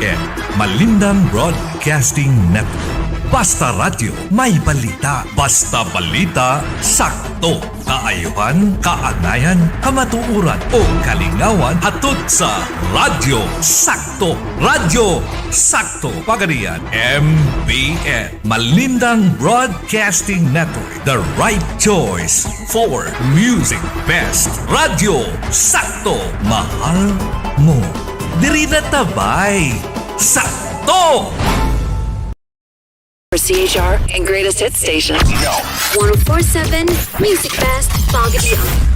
Deped, Malindang Broadcasting Network. Basta radyo, may balita. Basta balita, sakto. Kaayuhan, kaanayan, kamatuuran o kalingawan hatod sa Radyo Sakto. Radyo Sakto. Pagadian, MBN. Malindang Broadcasting Network. The right choice for music best. Radyo Sakto. Mahal mo. Diri na tabay. Sakto! For CHR and Greatest Hit Station. 104.7 Music Best Pagadian.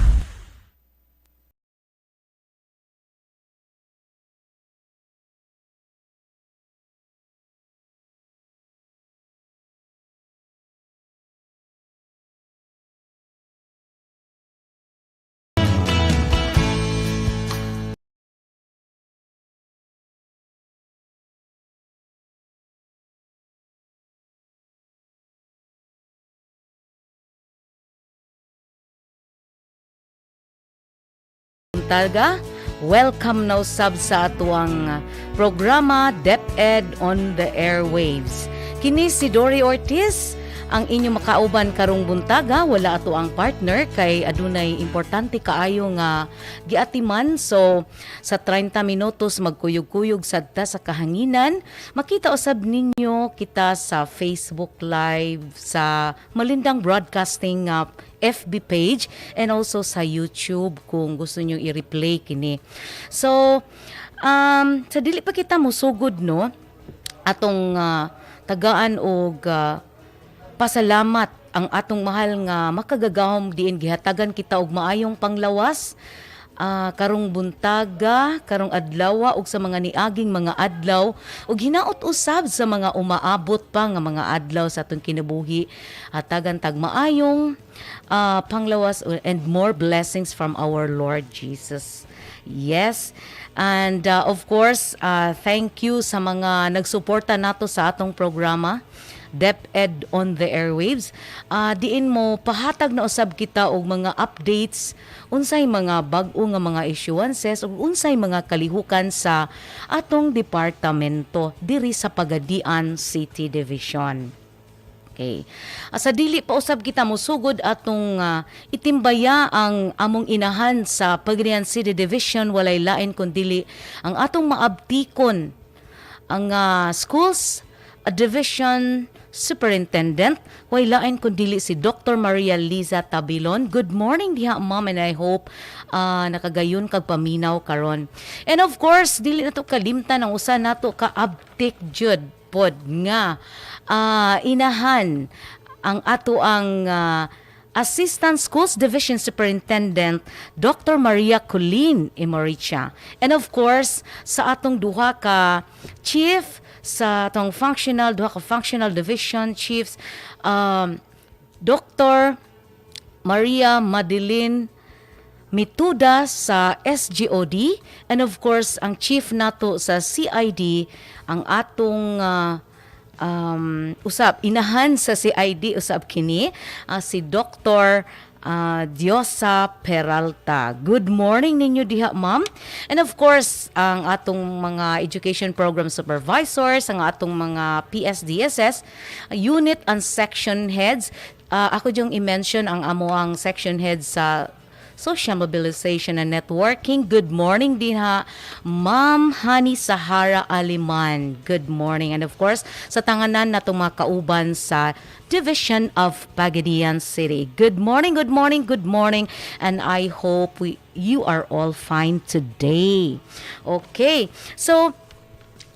Talga, welcome now sab sa atuang programa Deped on the AIRWAVES. Kini si Dory Ortiz, ang inyo makauban karong buntaga. Wala ato ang partner kay adunay importante kaayo nga giatiman. So sa 30 minutos magkuyog-kuyog sadta sa kahanginan. Makita usab ninyo kita sa Facebook Live, sa Malindang Broadcasting FB page, and also sa YouTube kung gusto nyo i-replay kini. So sa dili pa kita musugod no atong tagaan og pasalamat ang atong mahal nga makagagahom diin gihatagan kita og maayong panglawas karong buntaga, karong adlaw ug sa mga niaging mga adlaw ug hinaot usab sa mga umaabot pa nga mga adlaw sa atong kinabuhi. Hatagan tag maayong panglawas and more blessings from our Lord Jesus. Yes. And of course, thank you sa mga nagsuporta nato sa atong programa Deped on the AIRWAVES. Diin mo pahatag na usab kita og mga updates, unsay mga bag-o nga mga issuances ug unsay mga kalihukan sa atong departamento diri sa Pagadian City Division. Okay. Sa dili pa usab kita mosugod atong itimbaya ang among inahan sa Pagadian City Division, walay lain kundi ang atong maabtikon ang schools division superintendent, way lain kundi si Dr. Maria Liza Tabilon. Good morning diha ma'am, and I hope nakagayon kag paminaw karon. And of course, dili na to kalimtan ang usa nato ka abtik jud pod nga inahan ang ato ang Assistant Schools Division Superintendent Dr. Maria Colleen Imoricha. And of course, sa atong duha ka chief sa atong duha ka functional division chiefs, Dr. Maria Madeline Mituda sa SGOD, and of course ang chief nato sa CID, ang atong usab inahan sa CID usab kini si Dr. Diosa Peralta. Good morning ninyo diha ma'am. And of course ang atong mga education program supervisors, ang atong mga PSDSS unit and section heads. Ako yung i-mention ang amoang section heads sa Social Mobilization and Networking. Good morning din ha, Ma'am Hani Sahara Aliman. Good morning. And of course, sa tanganan na itong mga kauban sa Division of Pagadian City. Good morning, good morning, good morning. And I hope you are all fine today. Okay. So,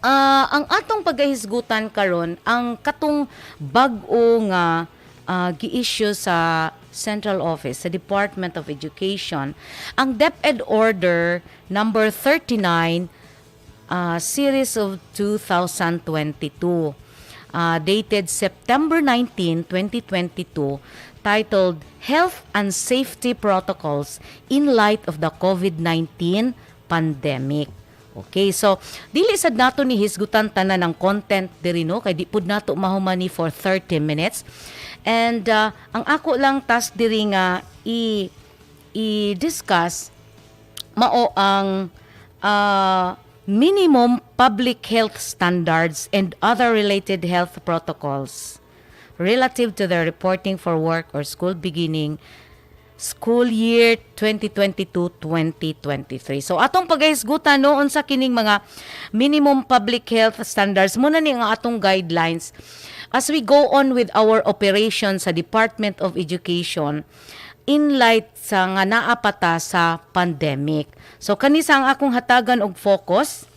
ang atong pagkahisgutan karon ang katong bag-o nga gi-issue sa Central Office, sa Department of Education, ang DepEd Order number 39 series of 2022 dated September 19, 2022, titled Health and Safety Protocols in Light of the COVID-19 Pandemic. Okay, so dili sad nato ni hisgutan tanan ng content diri no, kay di pud nato mahumani for 30 minutes. And ang ako lang task diri nga i-discuss mao ang minimum public health standards and other related health protocols relative to the reporting for work or school beginning school year 2022-2023. So atong paghisgutan noon sa kining mga minimum public health standards muna ni ang atong guidelines as we go on with our operation sa Department of Education in light sa nga naapata sa pandemic. So kanisa ang akong hatagan og focus.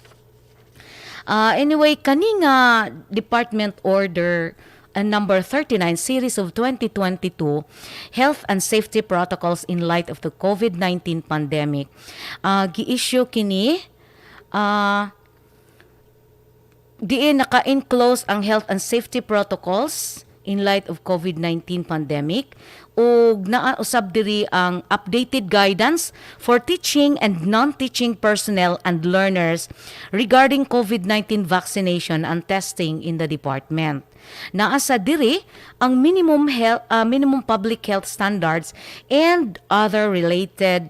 Anyway, kani nga Department Order number 39 series of 2022 Health and Safety Protocols in light of the COVID-19 pandemic. Gi-issue kini diin naka-enclose ang health and safety protocols in light of COVID-19 pandemic ug naa usab diri ang updated guidance for teaching and non-teaching personnel and learners regarding COVID-19 vaccination and testing in the department. Naa sa diri ang minimum public health standards and other related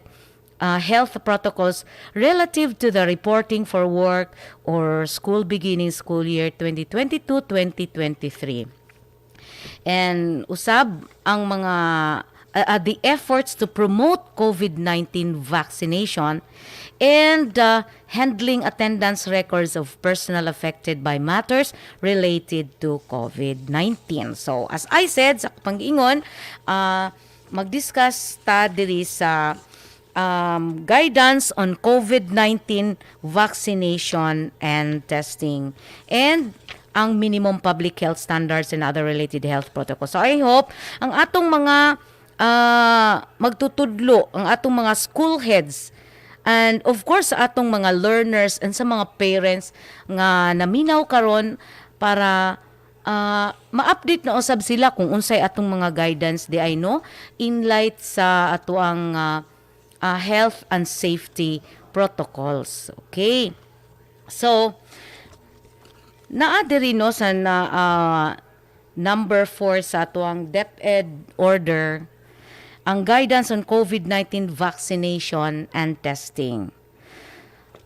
health protocols relative to the reporting for work or school beginning school year 2022-2023. And usab ang mga the efforts to promote COVID-19 vaccination and handling attendance records of personnel affected by matters related to COVID-19. So as I said sa pag-ingon, mag-discuss ta diri sa guidance on COVID-19 vaccination and testing and ang minimum public health standards and other related health protocols. So I hope ang atong mga magtutudlo, ang atong mga school heads, and of course sa atong mga learners and sa mga parents nga naminaw karon para ma-update na usab sila kung unsay atong mga guidance di ay no in light sa ato ang health and safety protocols. Okay. So naa diri no sa number 4 sa atuang Deped order ang guidance on COVID-19 vaccination and testing.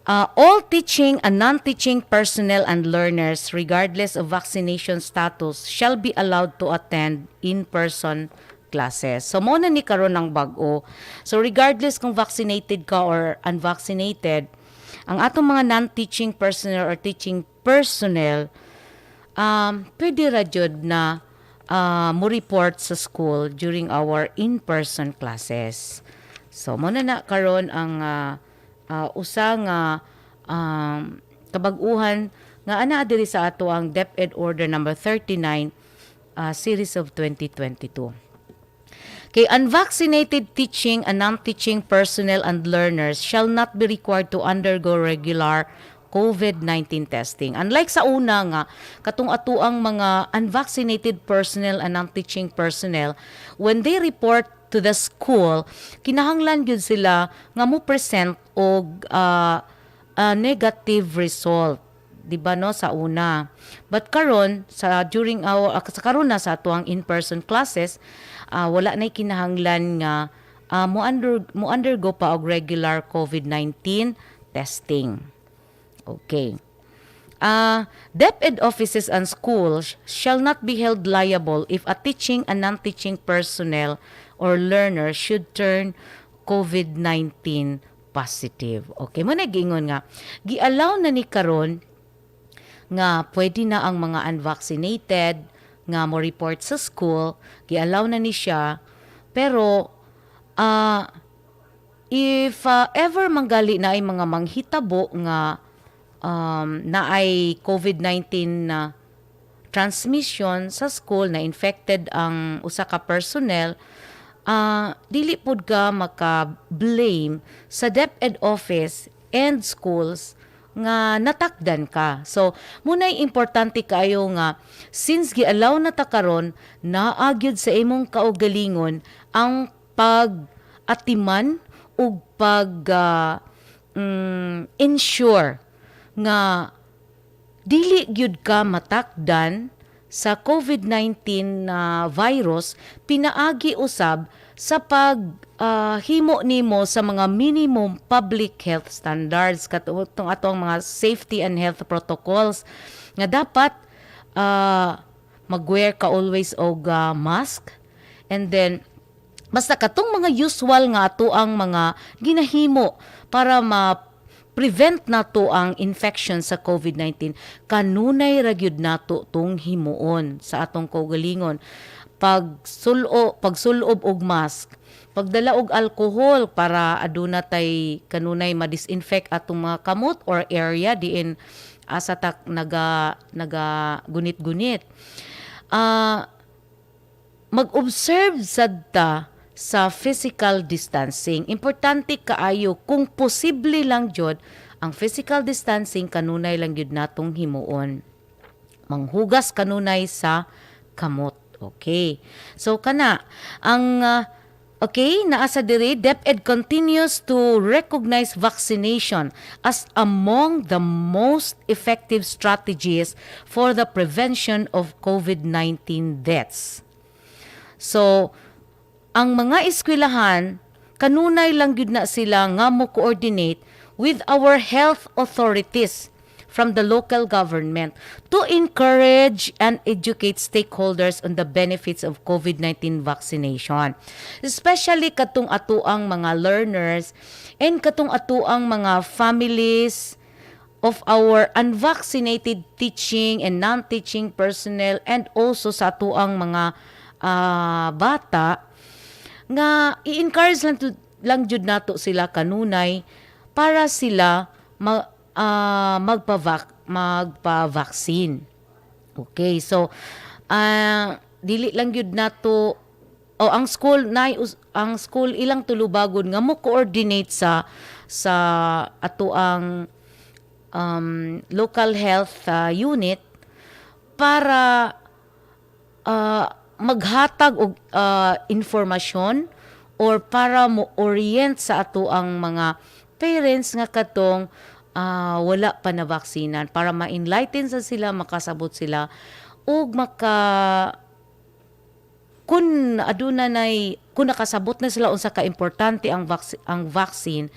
All teaching and non-teaching personnel and learners regardless of vaccination status shall be allowed to attend in-person classes. So mo na ni karon ang bag-o. So regardless kung vaccinated ka or unvaccinated, ang atong mga non-teaching personnel or teaching personnel, pwede ra jud na mo report sa school during our in-person classes. So, muna na karon ang usa nga kabag-uhan nga ana diri sa ato ang Deped Order number 39 series of 2022. Kay unvaccinated teaching and non-teaching personnel and learners shall not be required to undergo regular COVID-19 testing. Unlike sa una nga, katong atuang mga unvaccinated personnel and non-teaching personnel, when they report to the school, kinahanglan gyud sila nga mo present og negative result. Diba no sa una. But karon sa during our sa karon na sa atuang in-person classes, wala nay kinahanglan nga mo undergo pa og regular COVID-19 testing. Okay. Deped offices and schools shall not be held liable if a teaching and non-teaching personnel or learner should turn COVID-19 positive. Okay, mo nagingon nga gi-allow na ni karon nga pwede na ang mga unvaccinated nga mo report sa school, gi-allow na ni siya. Pero if ever manggali na ay mga manghitabo nga na ay COVID-19 na transmission sa school na infected ang usa ka personnel, dili pud ka maka-blame sa Deped office and schools nga natakdan ka. So, muna'y importante kayo nga, since gi-allow na ta karon, naagyod sa imong kaugalingon ang pag-atiman ug pag-ensure nga dili gyud ka matakdan sa COVID-19 na virus pinaagi usab sa pag himo nimo sa mga minimum public health standards katong atong mga safety and health protocols nga dapat mag-wear ka always og mask, and then basta katong mga usual nga ato ang mga ginahimo para ma-prevent nato ang infection sa COVID-19, kanunay ra gyud nato tong himuon sa atong kaugalingon. Pagsulob og mask, pagdala og alcohol para aduna tay kanunay ma-disinfect atong mga kamot or area diin asa ta naga gunit-gunit. Mag-observe sadta sa physical distancing. Importante kaayo kung posible lang jud ang physical distancing kanunay lang jud natong himuon. Manghugas kanunay sa kamot. Okay. So kana ang naa sa diri, Deped continues to recognize vaccination as among the most effective strategies for the prevention of COVID-19 deaths. So, ang mga eskwelahan, kanunay lang gyud na sila nga mo coordinate with our health authorities from the local government to encourage and educate stakeholders on the benefits of COVID-19 vaccination. Especially katong atuang mga learners and katong atuang mga families of our unvaccinated teaching and non-teaching personnel, and also sa atuang mga bata nga i-encourage lang jud nato sila kanunay para sila magpa-vaccine. Okay, so dili lang gyud nato ang school ilang tulubagon nga mo coordinate sa atuang local health unit para maghatag og informasyon or para mo orient sa ato ang mga parents nga katong wala pa na vaksinan, para ma-enlighten sa sila, makasabot sila ug kung nakasabot na sila unsa ka importante ang vaccine,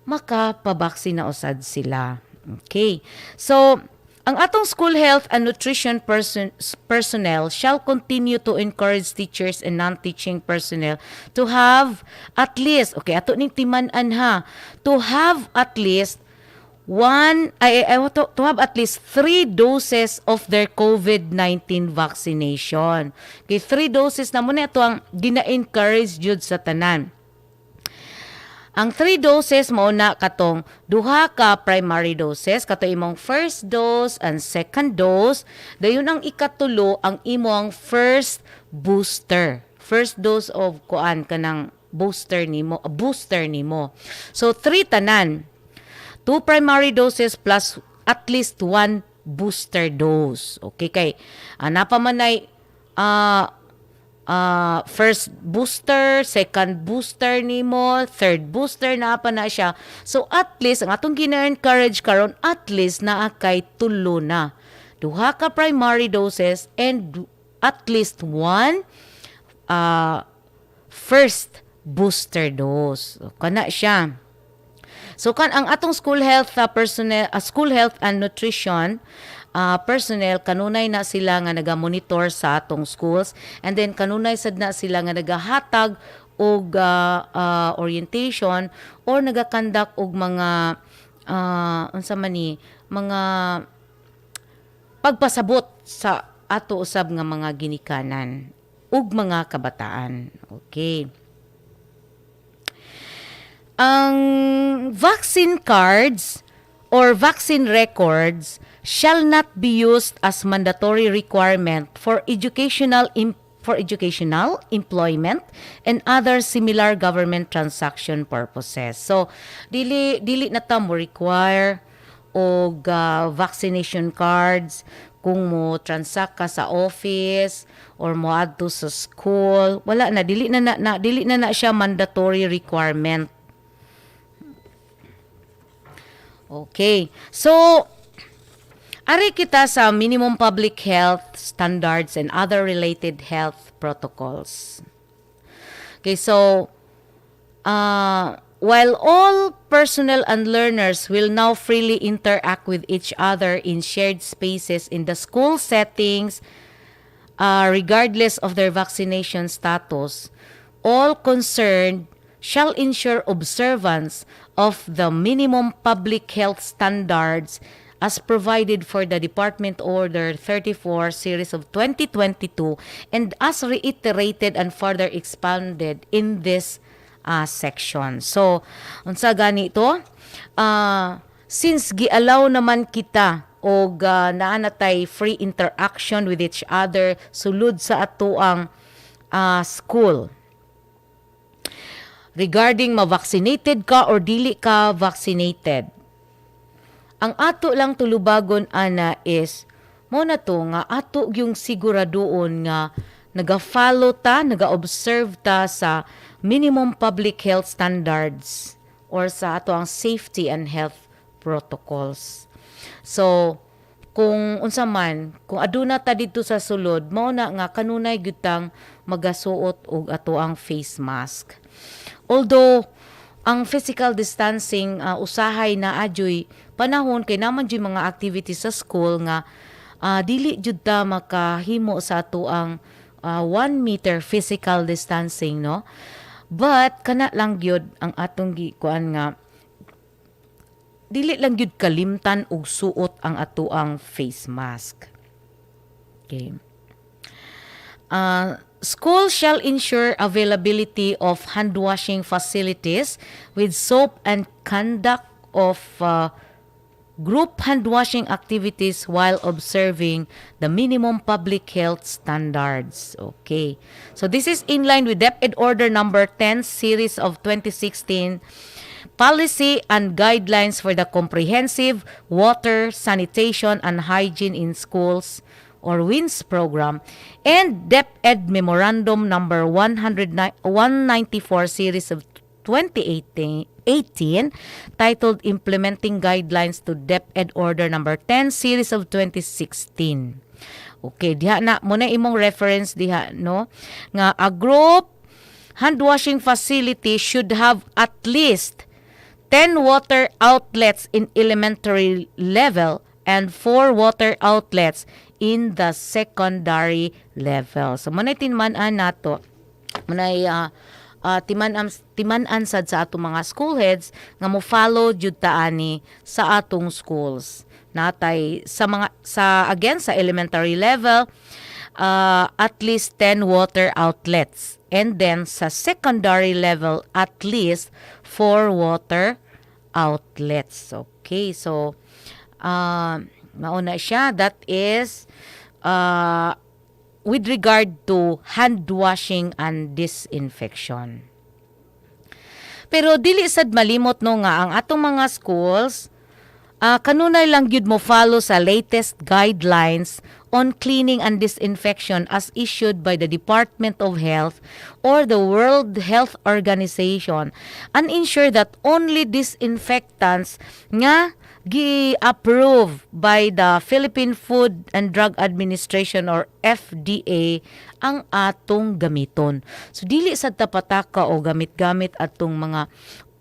makapabaksin na usad sila. Okay, so ang atong school health and nutrition personnel shall continue to encourage teachers and non-teaching personnel to have at least, okay, ato ning timan-an ha, to have at least to have at least 3 doses of their COVID-19 vaccination. Okay, 3 doses na muna ito ang gina-encourage jud sa tanan. Ang 3 doses mao na katong duha ka primary doses, kato imong first dose and second dose, dayon ang ikatulo ang imong first booster. First dose of kanang booster nimo. So 3 tanan. 2 primary doses plus at least 1 booster dose. Okay kay napamanay first booster, second booster nimo, third booster na pa na siya. So at least ang atong gina-encourage karon, at least naa kay tulo na. Duha ka primary doses and at least 1 first booster dose. So, kana siya. So ang atong school health personnel, school health and nutrition personnel, kanunay na sila nga naga-monitor sa atong schools, and then kanunay sad na sila nga nagahatag og orientation or nagakandak og mga unsa man ni mga pagpasabot sa ato usab nga mga ginikanan ug mga kabataan. Okay. Ang vaccine cards or vaccine records shall not be used as mandatory requirement for educational, employment, and other similar government transaction purposes. So, dili na ta mo require og vaccination cards kung mo transact ka sa office or mo adto sa school. Wala na, dili na siya mandatory requirement. Okay. So, ari kita sa minimum public health standards and other related health protocols. Okay, so while all personnel and learners will now freely interact with each other in shared spaces in the school settings, regardless of their vaccination status, all concerned shall ensure observance of the minimum public health standards as provided for the Department Order 34 Series of 2022 and as reiterated and further expanded in this section. So, unsa gani ito? Since gialaw naman kita o naanatay free interaction with each other sulod sa ato ang school, regarding ma-vaccinated ka or dili ka vaccinated, ang ato lang tulubagon ana is mo na to nga ato yung siguradoon nga naga-follow ta, naga-observe ta sa minimum public health standards or sa ato ang safety and health protocols. So kung unsa man, kung aduna ta dito sa sulod, mao na nga kanunay gyud tang magasuot og ato ang face mask. Although ang physical distancing usahay na adyoy panahon kay naman jud mga activities sa school nga dili jud ta makahimo sa ato ang 1 meter physical distancing, no? But kana lang gyud ang atong gikuan nga dili lang gyud kalimtan og suot ang ato ang face mask. Okay. School shall ensure availability of hand washing facilities with soap and conduct of group hand washing activities while observing the minimum public health standards. Okay. So this is in line with Deped Order number 10 series of 2016 policy and guidelines for the comprehensive water, sanitation and hygiene in schools or WINS program, and Deped Memorandum number 194 series of 2018 titled Implementing Guidelines to Deped Order number 10 series of 2016. Okay, diha na muna imong reference diha, no? Nga a group hand washing facility should have at least 10 water outlets in elementary level and 4 water outlets in the secondary level. So manay tinman-an nato, manay timan-an sad sa atong mga school heads nga mo follow jud ta ani sa atong schools. Natay sa again sa elementary level at least 10 water outlets, and then sa secondary level at least 4 water outlets. Okay, so mauna siya. That is with regard to hand washing and disinfection. Pero dili sad malimot no nga ang atong mga schools kanunay lang gyud mo follow sa latest guidelines on cleaning and disinfection as issued by the Department of Health or the World Health Organization, and ensure that only disinfectants nga gi-approve by the Philippine Food and Drug Administration or FDA ang atong gamiton. So dili sad tapataka o gamit-gamit atong mga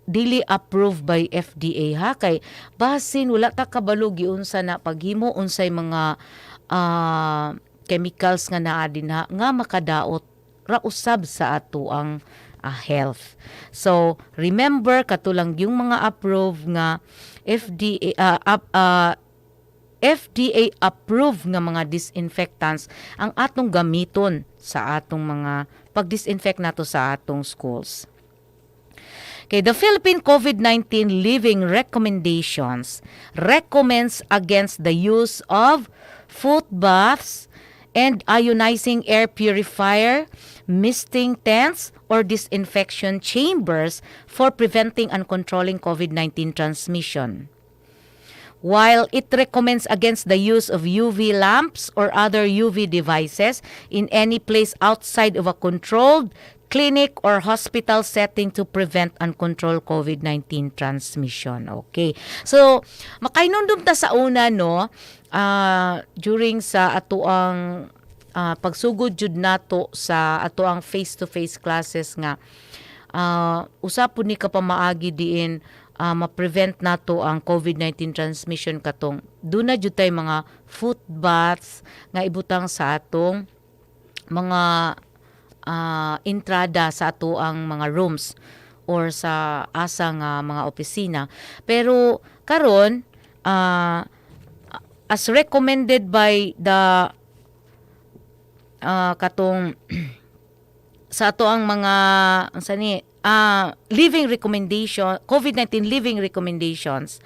dili approved by FDA, ha, kay basin wala ta kabalo giunsa na paghimo unsay mga chemicals nga naa din ha, nga makadaot ra usab sa ato ang health. So remember katulang yung mga approved nga FDA approved nga mga disinfectants ang atong gamiton sa atong mga pag-disinfect nato sa atong schools. Okay, the Philippine COVID-19 Living Recommendations recommends against the use of foot baths and ionizing air purifier, misting tents, or disinfection chambers for preventing and controlling COVID-19 transmission. While it recommends against the use of UV lamps or other UV devices in any place outside of a controlled clinic or hospital setting to prevent and control COVID-19 transmission. Okay. So, makainundom ta sa una, no, during sa atuang pagsugod jud nato sa ato ang face-to-face classes nga usapon ni ka pamaagi diin ma-prevent nato ang COVID-19 transmission katong doon na jud tay mga foot baths nga ibutang sa atong mga entrada sa ato ang mga rooms or sa asa nga mga opisina. Pero karon as recommended by the katong sa ato ang mga living recommendation, COVID-19 living recommendations,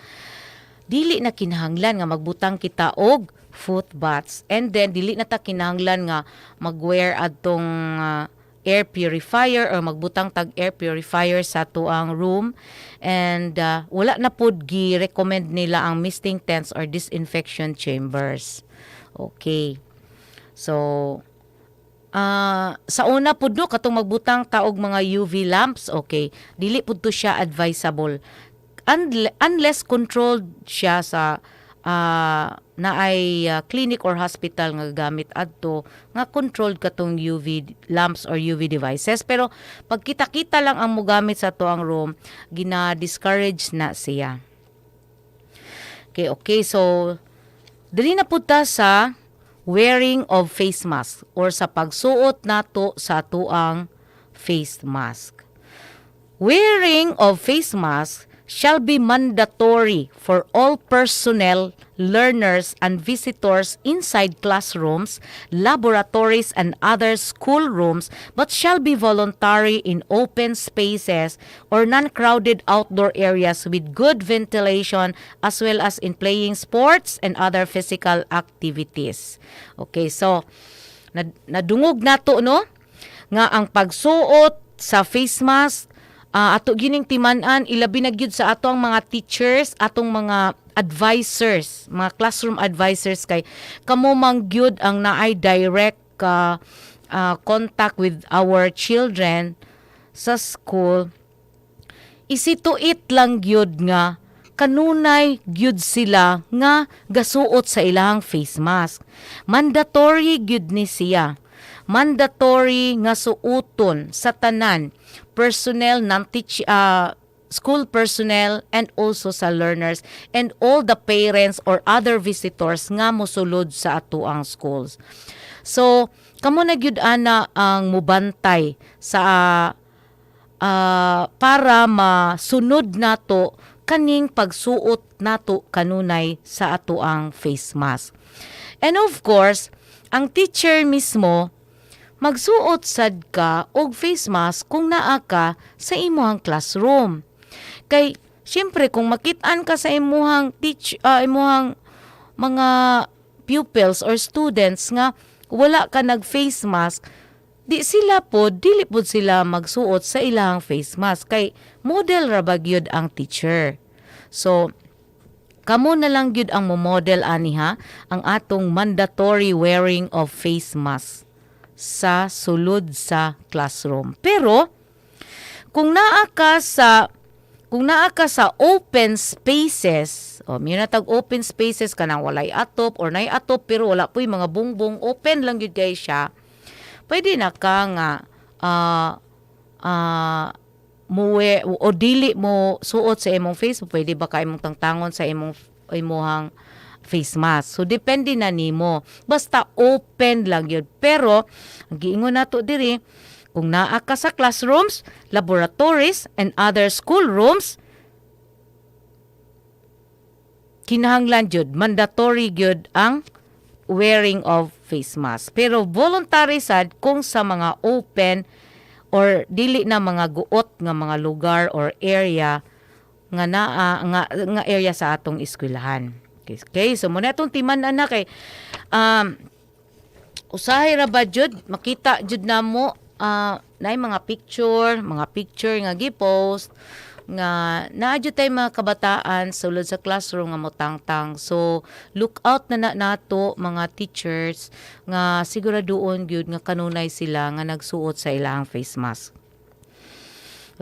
dili na kinahanglan nga magbutang kita og foot baths, and then dili na ta kinahanglan nga magwear adtong air purifier or magbutang tag air purifier sa tuang room, and wala na pud gi-recommend nila ang misting tents or disinfection chambers. Okay. So sa una pud no katong magbutang taog mga UV lamps, okay, dili pud to siya advisable unless controlled siya sa naay clinic or hospital nga gamit adto nga controlled katong UV lamps or UV devices. Pero pag kita-kita lang ang mogamit sa to ang room, gina-discourage na siya. Okay, so dili na pud ta sa wearing of face mask or sa pagsuot nato sa tuang face mask. Wearing of face mask shall be mandatory for all personnel, learners, and visitors inside classrooms, laboratories, and other school rooms, but shall be voluntary in open spaces or non-crowded outdoor areas with good ventilation, as well as in playing sports and other physical activities. Okay, so nadungog nato no nga ang pagsuot sa face mask ato gining timan-an, ilabi na gyud sa atong mga teachers, atong mga advisors, mga classroom advisors, kay kamo man gyud ang naay direct contact with our children sa school. Isituit lang gyud nga kanunay gyud sila nga gasuot sa ilang face mask. Mandatory gyud ni siya. Mandatory nga suoton sa tanan personnel ng school personnel and also sa learners and all the parents or other visitors nga mosulod sa atuang schools. So kamo na gyud ana ang mubantay sa para masunod nato kaning pagsuot nato kanunay sa atuang face mask. And of course, ang teacher mismo magsuot sad ka og face mask kung naa ka sa imuhang classroom. Kay syempre kung makit-an ka sa imuhang imuhang mga pupils or students nga wala ka nag face mask, dili pod sila magsuot sa ilang face mask kay model ra ba gyud ang teacher. So kamo na lang gyud ang mo-model aniha ang atong mandatory wearing of face mask sa sulod sa classroom. Pero kung naa ka sa open spaces, may natag open spaces kanang walay atop or nay atop pero wala po'y mga bungbong, open lang gyud kay siya, pwede na ka nga o dili mo suot sa imong face, pwede ba ka imong tangtangon sa imuhang face mask. So depende na nimo. Basta open lang yun. Pero ang giingon nato diri, kung naa ka sa classrooms, laboratories, and other school rooms, kinahanglan jud, mandatory jud ang wearing of face mask. Pero voluntary sad kung sa mga open or dili na mga guot nga mga lugar or area nga naa nga area sa atong eskwelahan. Okay, so muna itong timan na kay usahay ra ba jud makita jud namo naay mga picture nga gi-post nga naa jud tay mga kabataan sulod sa classroom nga motangtang. So look out na nato mga teachers nga siguraduon gyud nga kanunay sila nga nagsuot sa ilang face mask.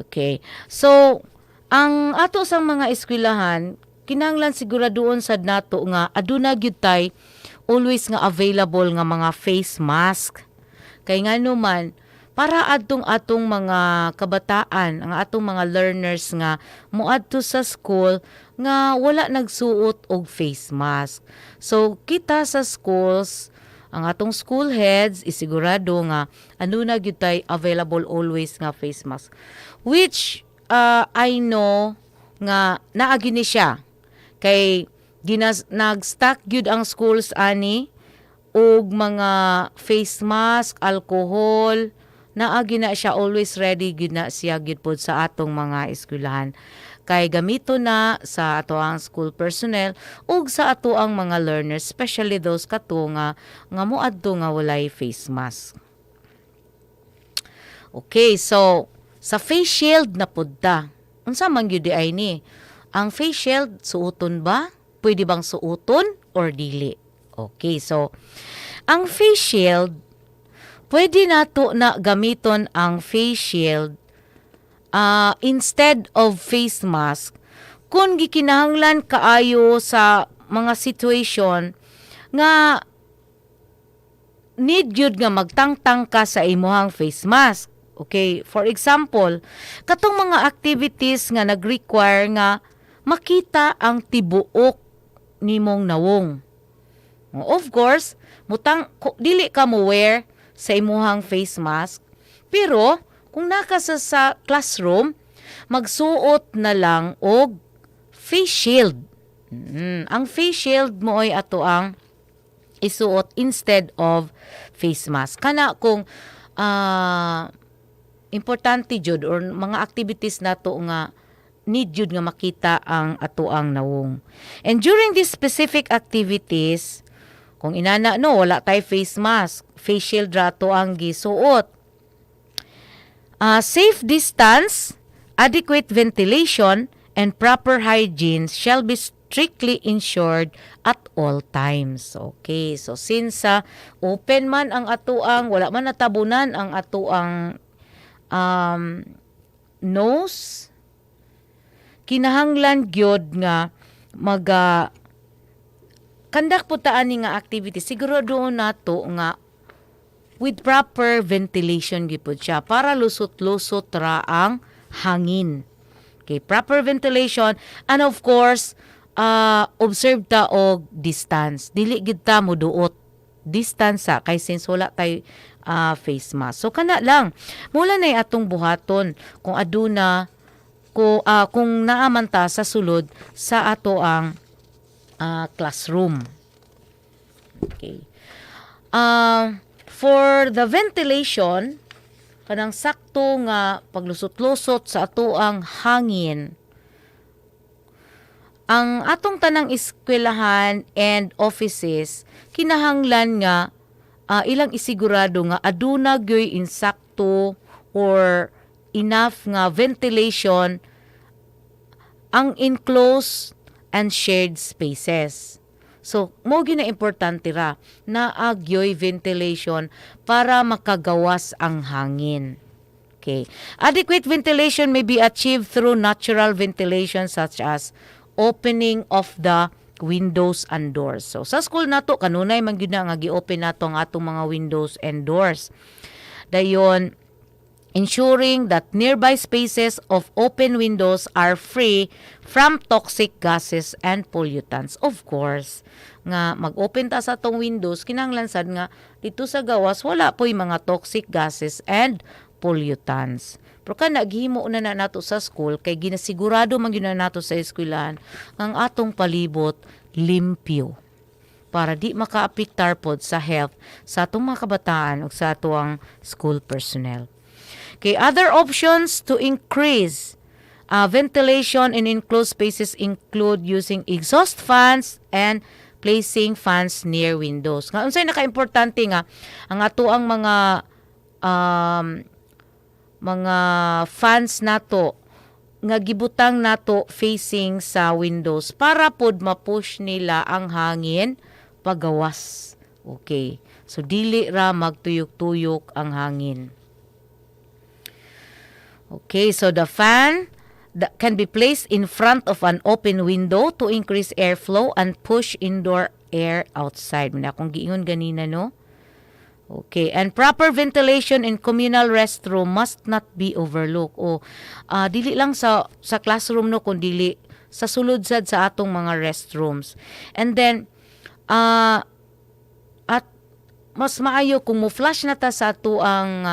Okay, so ang ato sang mga eskwelahan kinahanglan siguraduon sad nato nga aduna gyud tay always nga available nga mga face mask. Kay nga naman, para atong mga kabataan, ang atong mga learners nga moadto sa school nga wala nagsuot og face mask. So kita sa schools, ang atong school heads isigurado nga ano na gyud tay available always nga face mask. Which I know nga naagi ni siya. Kay nag-stock gyud ang schools ani og mga face mask, alcohol, naagi na siya, always ready gyud na siya gyud pod sa atong mga eskwelahan. Kay gamito na sa ato ang school personnel ug sa ato ang mga learners, especially those kato nga moadto nga walay face mask. Okay, so sa face shield na pudta. Unsa man gyud ay ni? Ang face shield suoton ba? Pwede bang suoton or dili? Okay, so ang face shield pwede nato na gamiton ang face shield instead of face mask kung gikinahanglan kaayo sa mga situation nga need yun nga magtangtang ka sa imuhang face mask. Okay, for example, katong mga activities nga nag-require nga makita ang tibuok nimong nawong. Of course, dili ka mo wear sa imuhang face mask. Pero, kung naka sa classroom, magsuot na lang og face shield. Ang face shield mo ay ato ang isuot instead of face mask. Kana kung importante jud or mga activities nato nga need jud nga makita ang ato ang nawong. And during these specific activities, kung inana no, wala tay face mask, face shield rato ang gisuot. Safe distance, adequate ventilation, and proper hygiene shall be strictly ensured at all times. Okay, so since open man ang atuang, wala man natabunan ang atuang nose, kinahanglan gyud nga kandak po taan nga activity, siguro doon nato nga with proper ventilation gipod siya para lusot-lusot ra ang hangin. Okay, proper ventilation, and of course, observe ta og distance. Dili gid ta mo duot distance kay since wala tay face mask. So kana lang, mula na atong buhaton kung aduna kung naaman ta sa sulod sa ato ang classroom. Okay. For the ventilation, kanang sakto nga paglusot-lusot sa ato ang hangin, ang atong tanang eskwelahan and offices, kinahanglan nga ilang isigurado nga aduna gyoy insakto or enough nga ventilation ang enclosed and shared spaces. So, mo gina importante ra na agyoy ventilation para makagawas ang hangin. Okay. Adequate ventilation may be achieved through natural ventilation such as opening of the windows and doors. So, sa school nato kanunay man gyud na nga gi-open nato ang atong mga windows and doors. Dayon, ensuring that nearby spaces of open windows are free from toxic gases and pollutants. Of course, nga mag-open ta sa tong windows, kinahanglan sad nga dito sa gawas wala po'y mga toxic gases and pollutants. Pero naghimo na nato sa school kay ginasigurado man gyud nato sa eskwelahan ang atong palibot limpyo para di makaapektar pod sa health sa atong mga kabataan ug sa atong school personnel. Okay, other options to increase ventilation in enclosed spaces include using exhaust fans and placing fans near windows. Nga unsay naka-importante nga ang ato ang mga fans nato nga gibutang nato facing sa windows para pod ma-push nila ang hangin pagawas. Okay. So dili ra magtuyok-tuyok ang hangin. Okay, so the fan that can be placed in front of an open window to increase airflow and push indoor air outside. Muna akong giingon ganina, no? Okay, and proper ventilation in communal restroom must not be overlooked. O dili lang sa classroom no, kundi sa sulod sad sa atong mga restrooms. And then at mas maayo kung mo-flush na ta sa atuang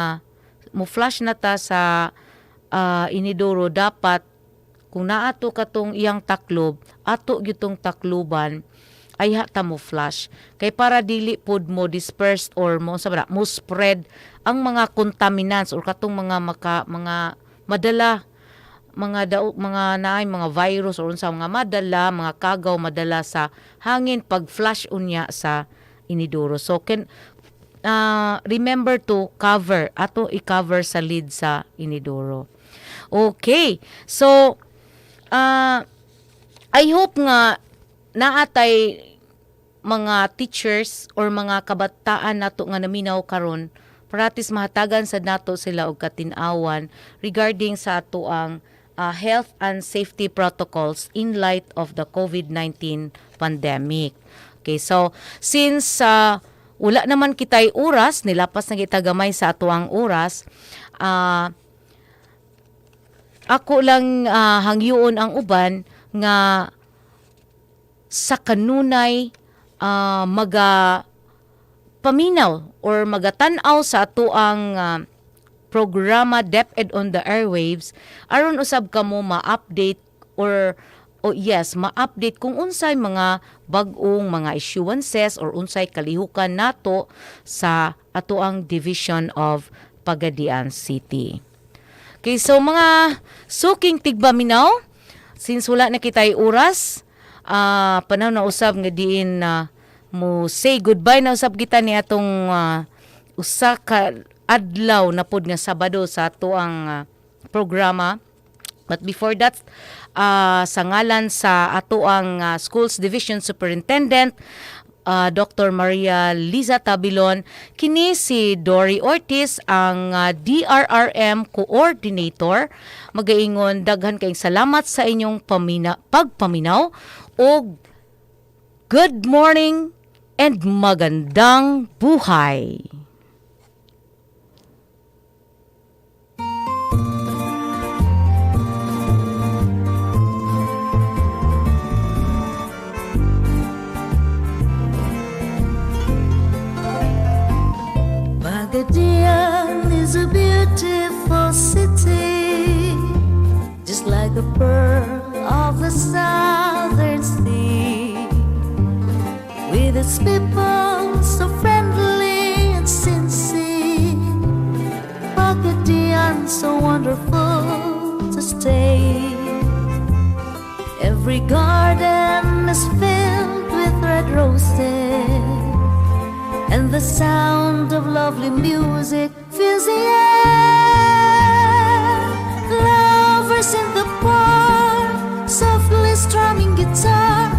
mo-flush na ta sa inidoro, dapat kung naato katong iyang taklob, ato gitong takluban ay hata mo flush kay para dili pod mo dispersed or mo spread ang mga contaminants or katong mga madala mga naay mga virus or unsa mga madala, mga kagaw madala sa hangin pag flush unya sa inidoro. So remember to cover, ato i-cover sa lid sa inidoro. Okay. So I hope nga naatay mga teachers or mga kabataan nato nga naminaw karon pratis mahatagan sad nato sila og katin-awan regarding sa ato ang health and safety protocols in light of the COVID-19 pandemic. Okay, so since wala naman kitay oras, nilapas na kita gamay sa ato ang oras, ako lang hangyoon ang uban nga sa kanunay paminaw or magatan-aw sa ato ang programa Deped on the Airwaves aron usab kamo ma-update ma-update kung unsay mga bag-ong mga issuances or unsay kalihukan nato sa ato ang Division of Pagadian City. Okay, so mga suking tigbaminaw, since wala na kitay oras, panahon na usab nga diin mo say goodbye na usab kita ni atong usa ka adlaw na pod nga Sabado sa ato ang programa. But before that, sa ngalan sa ato ang Schools Division Superintendent Dr. Maria Liza Tabilon, kini si Dory Ortiz ang DRRM Coordinator. Magaingon daghan kayong salamat sa inyong pagpaminaw o good morning and magandang buhay. Pagadian is a beautiful city, just like a pearl of the southern sea, with its people so friendly and sincere. Pagadian so wonderful to stay. Every garden is filled with red roses, and the sound of lovely music